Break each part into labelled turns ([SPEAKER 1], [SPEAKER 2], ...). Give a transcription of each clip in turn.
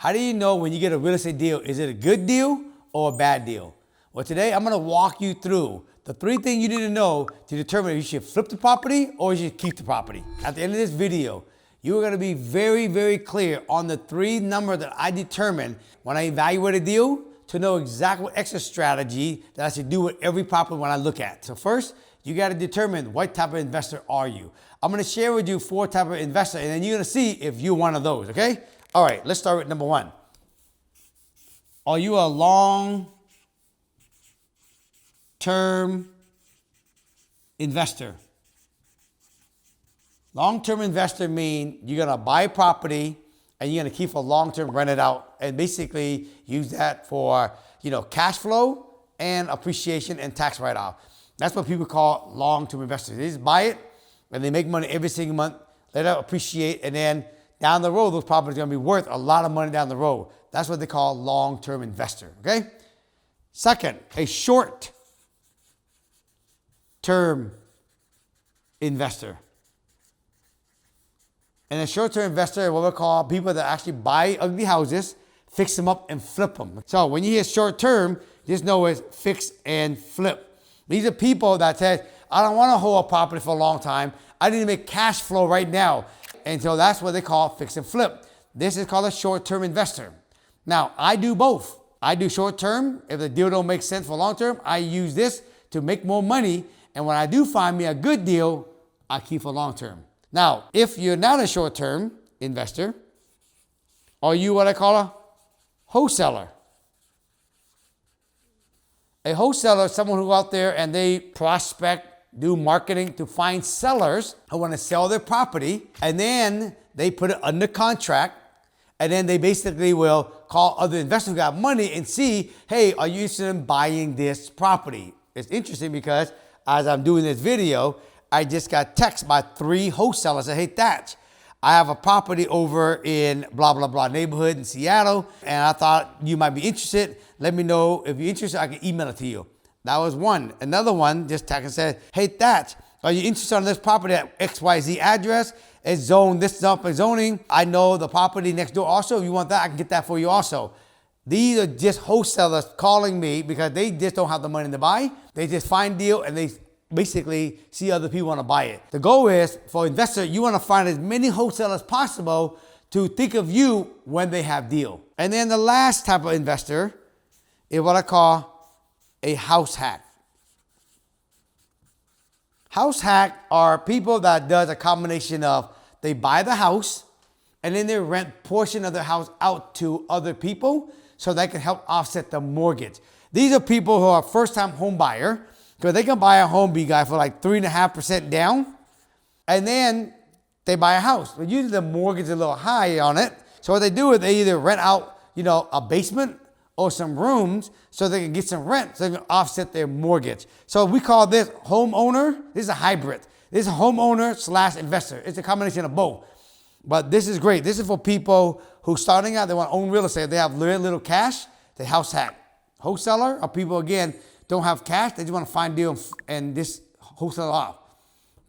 [SPEAKER 1] How do you know when you get a real estate deal, is it a good deal or a bad deal? Well, today I'm gonna walk you through the 3 things you need to know to determine if you should flip the property or you should keep the property. At the end of this video, you are gonna be very, very clear on the 3 numbers that I determine when I evaluate a deal to know exactly what extra strategy that I should do with every property when I look at. So first, you gotta determine what type of investor are you. I'm gonna share with you 4 types of investor, and then you're gonna see if you're one of those, okay? All right, let's start with number 1. Are you a long-term investor? Long-term investor means you're gonna buy property and you're gonna keep a long-term, rent it out, and basically use that for cash flow and appreciation and tax write-off. That's what people call long-term investors. They just buy it and they make money every single month, let it appreciate, and then down the road, those properties are gonna be worth a lot of money down the road. That's what they call long-term investor, okay? Second, a short-term investor. And a short-term investor is what we call people that actually buy ugly houses, fix them up, and flip them. So when you hear short-term, just know it's fix and flip. These are people that say, I don't want to hold a property for a long time. I need to make cash flow right now. And so that's what they call fix and flip. This is called a short-term investor. Now, I do both. I do short-term. If the deal don't make sense for long-term, I use this to make more money. And when I do find me a good deal, I keep for long-term. Now, if you're not a short-term investor, are you what I call a wholesaler? A wholesaler is someone who go out there and they prospect, do marketing to find sellers who want to sell their property, and then they put it under contract, and then they basically will call other investors who got money and see, hey, are you interested in buying this property? It's interesting because as I'm doing this video, I just got text by 3 wholesalers that, hey, Thach, I have a property over in blah, blah, blah neighborhood in Seattle, and I thought you might be interested. Let me know if you're interested, I can email it to you. That was one. Another one just texted and said, hey, Thach, are you interested in this property at XYZ address? It's zoned this up and zoning. I know the property next door also. If you want that, I can get that for you also. These are just wholesalers calling me because they just don't have the money to buy. They just find deal and they basically see other people want to buy it. The goal is for investor, you want to find as many wholesalers as possible to think of you when they have deal. And then the last type of investor is what I call a house hack. House hack are people that does a combination of they buy the house and then they rent portion of their house out to other people so they can help offset the mortgage. These are people who are first-time home buyer because they can buy a home, guy, for like 3.5% down, and then they buy a house. But usually the mortgage is a little high on it. So what they do is they either rent out, a basement or some rooms so they can get some rent so they can offset their mortgage. So we call this homeowner. This is a hybrid. This is a homeowner / investor. It's a combination of both. But this is great. This is for people who starting out, they want to own real estate. They have very little cash, they house hack. Wholesaler are people, again, don't have cash. They just want to find deal and just wholesale off.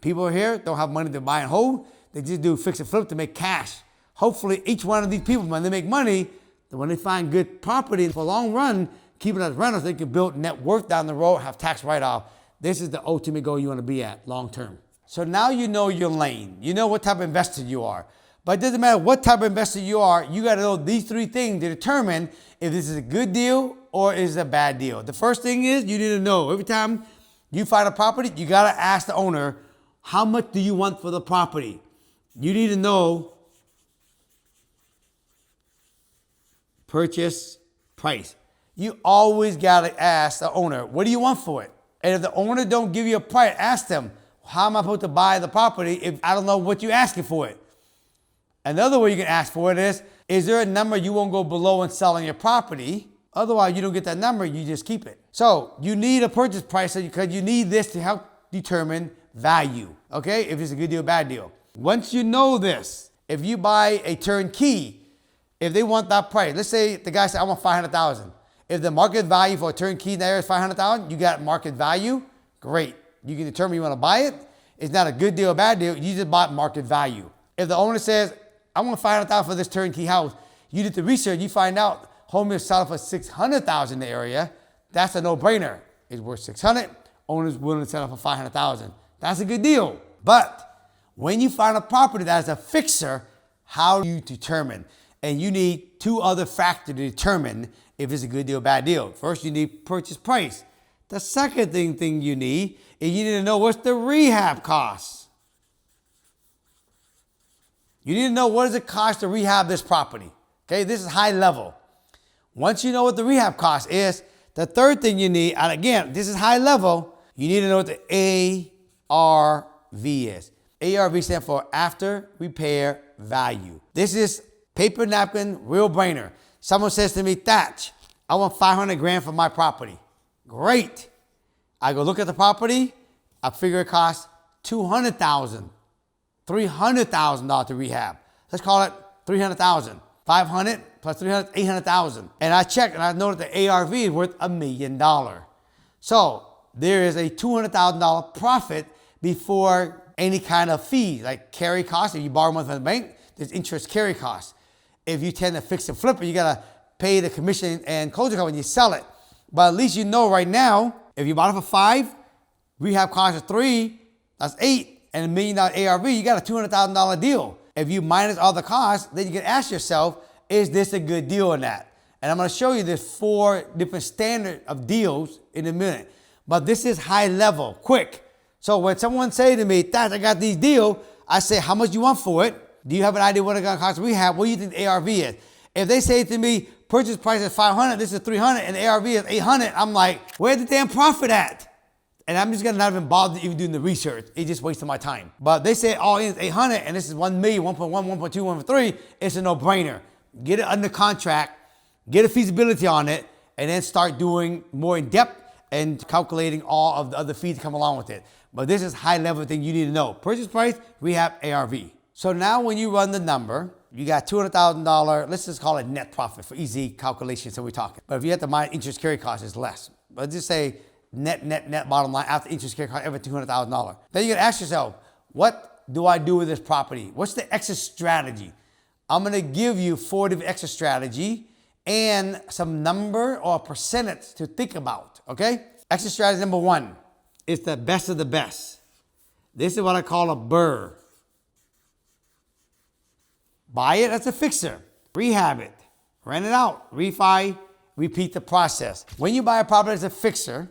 [SPEAKER 1] People here don't have money to buy and hold. They just do fix and flip to make cash. Hopefully each one of these people, when they make money, when they find good property for a long run, keep it as rentals, they can build net worth down the road, have tax write-off. This is the ultimate goal you want to be at long term. So now you know your lane. You know what type of investor you are. But it doesn't matter what type of investor you are, you got to know these 3 things to determine if this is a good deal or is it a bad deal. The first thing is you need to know every time you find a property, you got to ask the owner, how much do you want for the property? You need to know purchase price. You always got to ask the owner, what do you want for it? And if the owner don't give you a price, ask them, how am I supposed to buy the property if I don't know what you're asking for it? Another way you can ask for it is there a number you won't go below in selling your property? Otherwise, you don't get that number, you just keep it. So you need a purchase price because you need this to help determine value, okay? If it's a good deal or bad deal. Once you know this, if you buy a turnkey, if they want that price, let's say the guy said, I want $500,000. If the market value for a turnkey in there is $500,000, you got market value, great. You can determine you want to buy it. It's not a good deal or bad deal, you just bought market value. If the owner says, I want $500,000 for this turnkey house, You did the research, you find out home is selling for $600,000 in the area. That's a no-brainer. It's worth $600,000. Owners willing to sell it for $500,000. That's a good deal. But when you find a property that is a fixer, how do you determine? And you need two other factors to determine if it's a good deal or bad deal. First, you need purchase price. The second thing you need is you need to know what's the rehab cost. You need to know what does it cost to rehab this property. Okay, this is high level. Once you know what the rehab cost is, the third thing you need, and again, this is high level, you need to know what the ARV is. ARV stands for after repair value. This is paper napkin, real brainer. Someone says to me, Thach, I want $500,000 for my property. Great. I go look at the property. I figure it costs $200,000, $300,000 to rehab. Let's call it $300,000. 500 plus 300, 800,000. And I check and I know that the ARV is worth $1 million. So there is a $200,000 profit before any kind of fees, like carry costs. If you borrow money from the bank, there's interest carry costs. If you tend to fix and flip it, you gotta pay the commission and closing cost when you sell it. But at least you know right now, if you bought it for 5, rehab cost is 3, that's 8, and $1 million ARV, you got a $200,000 deal. If you minus all the costs, then you can ask yourself, is this a good deal or not? And I'm gonna show you there's 4 different standards of deals in a minute. But this is high level, quick. So when someone say to me, Thach, I got these deals, I say, how much you want for it? Do you have an idea what it's gonna cost to rehab? What do you think the ARV is? If they say to me, purchase price is $500, this is $300, and the ARV is $800, I'm like, where's the damn profit at? And I'm just gonna not even bother even doing the research. It's just wasting my time. But they say all in is $800, and this is $1 million, 1.1, 1.2, 1.3. It's a no-brainer. Get it under contract, get a feasibility on it, and then start doing more in depth and calculating all of the other fees that come along with it. But this is high level thing you need to know. Purchase price, rehab, ARV. So now when you run the number, you got $200,000, let's just call it net profit for easy calculations that we're talking. But if you have to mind interest carry cost, it's less. But just say net bottom line after interest carry cost, every $200,000. Then you gotta ask yourself, what do I do with this property? What's the exit strategy? I'm gonna give you 4 different exit strategy and some number or percentage to think about, okay? Exit strategy number 1 is the best of the best. This is what I call a BRRRR. Buy it as a fixer, rehab it, rent it out, refi, repeat the process. When you buy a property as a fixer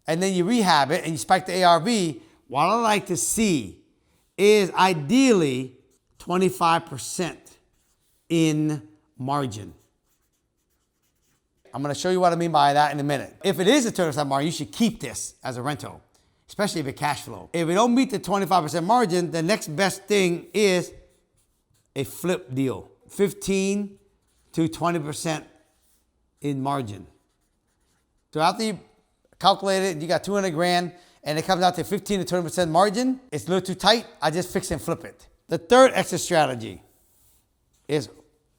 [SPEAKER 1] and then you rehab it and you spike the ARV, what I like to see is ideally 25% in margin. I'm gonna show you what I mean by that in a minute. If it is a 25% margin, you should keep this as a rental, especially if it's cash flow. If it don't meet the 25% margin, the next best thing is a flip deal, 15 to 20% in margin. So after you calculate it, you got 200 grand and it comes out to 15 to 20% margin, it's a little too tight, I just fix and flip it. The third exit strategy is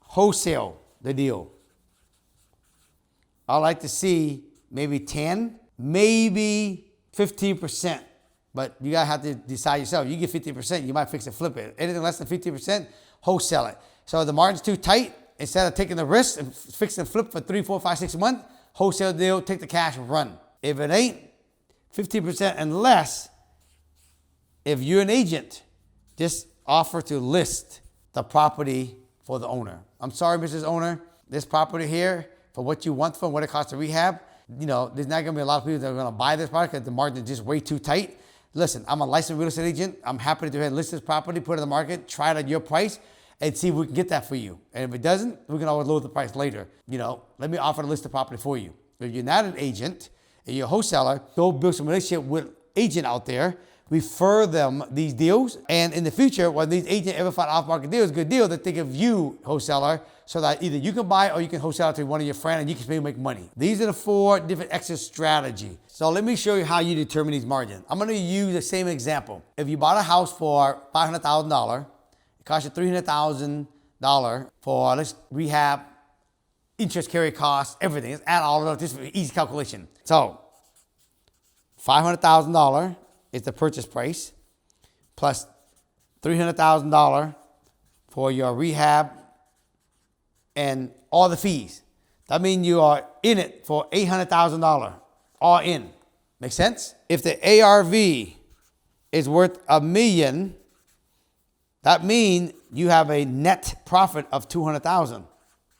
[SPEAKER 1] wholesale the deal. I like to see maybe 10, maybe 15%, but you gotta have to decide yourself. You get 50%, you might fix and flip it. Anything less than 50%, wholesale it. So if the margin's too tight, instead of taking the risk and fix and flip for 3, 4, 5, 6 months, wholesale deal, take the cash and run. If it ain't 15% and less, if you're an agent, just offer to list the property for the owner. I'm sorry, Mrs. Owner, this property here, for what you want from what it costs to rehab, you know, there's not gonna be a lot of people that are gonna buy this product because the margin is just way too tight. Listen, I'm a licensed real estate agent. I'm happy to go ahead and list this property, put it on the market, try it at your price, and see if we can get that for you. And if it doesn't, we can always lower the price later. You know, let me offer to list the property for you. If you're not an agent and you're a wholesaler, go build some relationship with an agent out there, refer them these deals, and in the future, when these agents ever find off-market deals, good deal, they think of you, wholesaler, so that either you can buy or you can wholesale it to one of your friends and you can maybe make money. These are the 4 different exit strategies. So let me show you how you determine these margins. I'm gonna use the same example. If you bought a house for $500,000, it costs you $300,000 for, let's rehab, interest carry costs, everything. Let's add all of those, just for easy calculation. So $500,000 is the purchase price, plus $300,000 for your rehab and all the fees. That means you are in it for $800,000, all in. Make sense? If the ARV is worth $1 million, that means you have a net profit of $200,000.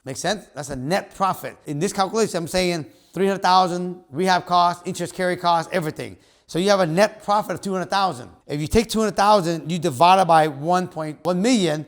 [SPEAKER 1] Make sense? That's a net profit. In this calculation, I'm saying $300,000, rehab costs, interest carry costs, everything. So you have a net profit of $200,000. If you take $200,000, you divide it by 1.1 million,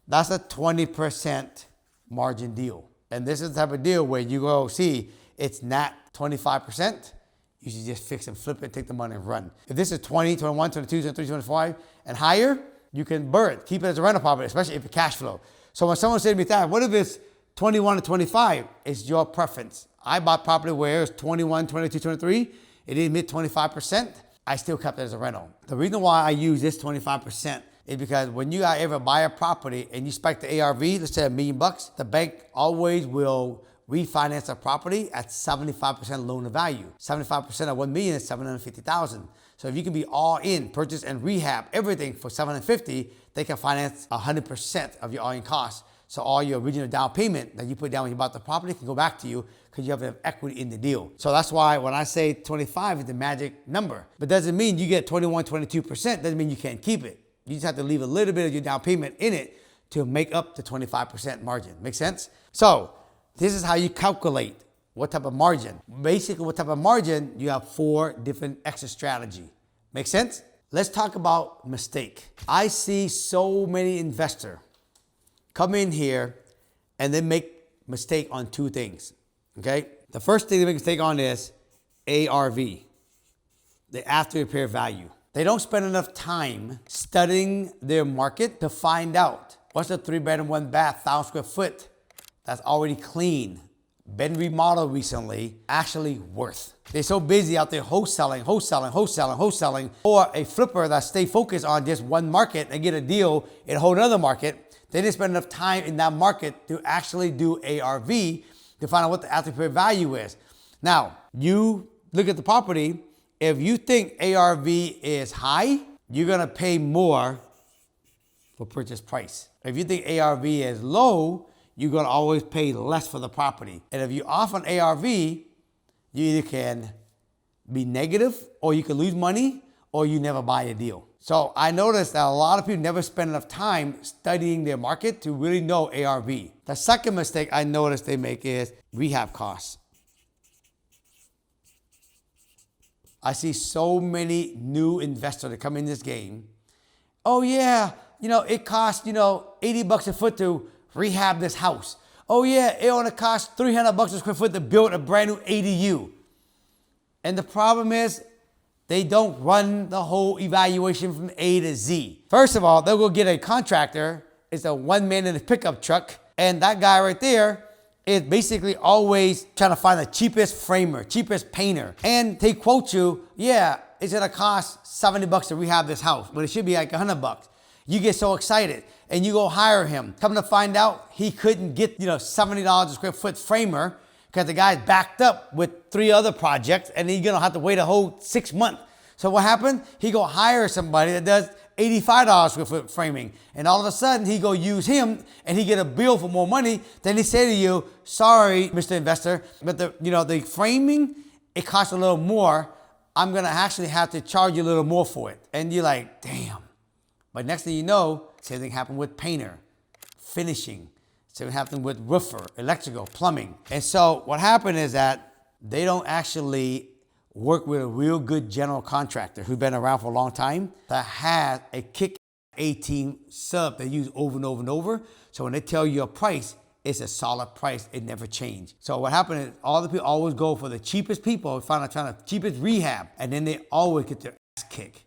[SPEAKER 1] that's a 20% margin deal. And this is the type of deal where you go see it's not 25%. You should just fix and flip it, take the money and run. If this is 20, 21, 22, 23, 25 and higher, you can burn it, keep it as a rental property, especially if it's cash flow. So when someone said to me, Thach, what if it's 21 to 25? It's your preference. I bought property where it was 21, 22, 23. It didn't hit 25%. I still kept it as a rental. The reason why I use this 25% is because when you ever buy a property and you spike the ARV, let's say $1 million, the bank always will refinance a property at 75% loan to value. 75% of $1 million is $750,000. So if you can be all in, purchase and rehab, everything for $750,000, they can finance 100% of your all-in costs. So all your original down payment that you put down when you bought the property can go back to you because you have equity in the deal. So that's why when I say 25 is the magic number, but doesn't mean you get 21, 22%, doesn't mean you can't keep it. You just have to leave a little bit of your down payment in it to make up the 25% margin. Make sense? So this is how you calculate what type of margin. Basically, what type of margin, you have 4 different exit strategy. Make sense? Let's talk about mistake. I see so many investors come in here and they make mistake on 2 things, okay? The first thing they make mistake on is ARV, the after repair value. They don't spend enough time studying their market to find out what's a 3-bedroom, 1-bath, 1,000 square foot that's already clean, been remodeled recently, actually worth. They're so busy out there wholesaling, or a flipper that stay focused on just one market and get a deal in a whole other market. They didn't spend enough time in that market to actually do ARV to find out what the after repair value is. Now, you look at the property. If you think ARV is high, you're gonna pay more for purchase price. If you think ARV is low, you're gonna always pay less for the property. And if you're off on ARV, you either can be negative or you can lose money or you never buy a deal. So I noticed that a lot of people never spend enough time studying their market to really know ARV. The second mistake I noticed they make is rehab costs. I see so many new investors that come in this game. Oh yeah, it costs, $80 a foot to rehab this house. Oh yeah, it only costs $300 a square foot to build a brand new ADU. And the problem is they don't run the whole evaluation from A to Z. First of all, they'll go get a contractor. It's a one-man in a pickup truck. And that guy right there is basically always trying to find the cheapest framer, cheapest painter. And they quote you, yeah, it's gonna cost $70 to rehab this house, but it should be like $100. You get so excited and you go hire him. Come to find out he couldn't get, $70 a square foot framer because the guy's backed up with 3 other projects and he's gonna have to wait a whole 6 months. So what happened? He go hire somebody that does $85 a square foot framing. And all of a sudden he go use him and he get a bill for more money. Then he say to you, sorry, Mr. Investor, but the framing, it costs a little more. I'm gonna actually have to charge you a little more for it. And you're like, damn. But next thing you know, same thing happened with painter, finishing. Same thing happened with roofer, electrical, plumbing. And so what happened is that they don't actually work with a real good general contractor who's been around for a long time that has a kick A-team sub they use over and over and over. So when they tell you a price, it's a solid price. It never changes. So what happened is all the people always go for the cheapest people, find the cheapest rehab, and then they always get their ass kicked.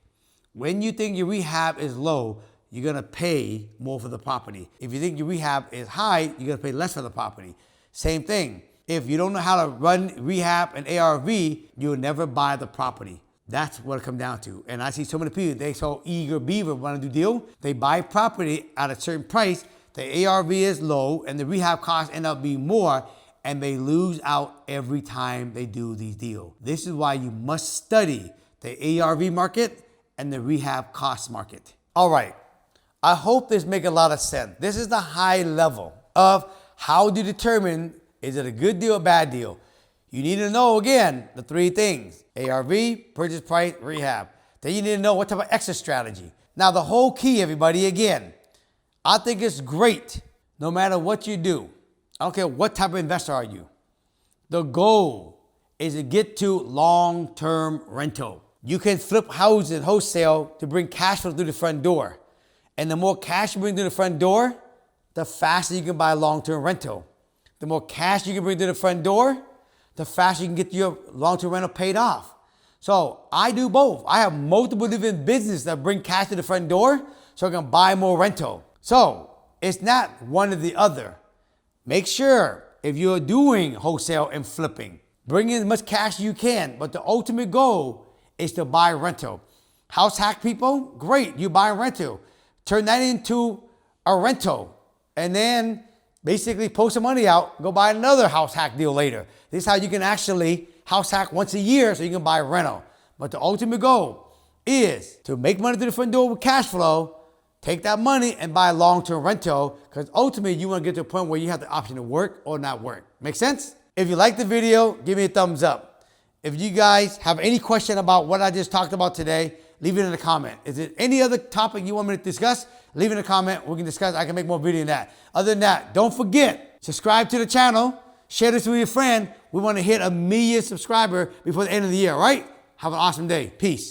[SPEAKER 1] When you think your rehab is low, you're gonna pay more for the property. If you think your rehab is high, you're gonna pay less for the property. Same thing. If you don't know how to run rehab and ARV, you'll never buy the property. That's what it comes down to. And I see so many people, they so eager beaver want to do deal. They buy property at a certain price. The ARV is low and the rehab costs end up being more and they lose out every time they do these deals. This is why you must study the ARV market and the rehab cost market. All right. I hope this makes a lot of sense. This is the high level of How do you determine, is it a good deal or bad deal? You need to know, again, the three things: ARV, purchase price, rehab. Then you need to know what type of exit strategy. Now, the whole key, everybody, again, I think it's great no matter what you do. I don't care what type of investor are you. The goal is to get to long-term rental. You can flip houses and wholesale to bring cash flow through the front door. And the more cash you bring through the front door, the faster you can buy long-term rental. The more cash you can bring through the front door, the faster you can get your long-term rental paid off. So I do both. I have multiple different businesses that bring cash to the front door so I can buy more rental. So it's not one or the other. Make sure if you're doing wholesale and flipping, bring in as much cash as you can, but the ultimate goal is to buy rental. House hack people, great, you buy rental. Turn that into a rental and then basically pull some money out, go buy another house hack deal later. This is how you can actually house hack once a year so you can buy rental. But the ultimate goal is to make money through the front door with cash flow, take that money and buy long-term rental, because ultimately you want to get to a point where you have the option to work or not work. Make sense? If you like the video, give me a thumbs up. If you guys have any question about what I just talked about today, leave it in the comment. Is there any other topic you want me to discuss? Leave it in a comment. We can discuss. I can make more video on that. Other than that, don't forget, subscribe to the channel. Share this with your friend. We want to hit 1 million subscribers before the end of the year, all right? Have an awesome day. Peace.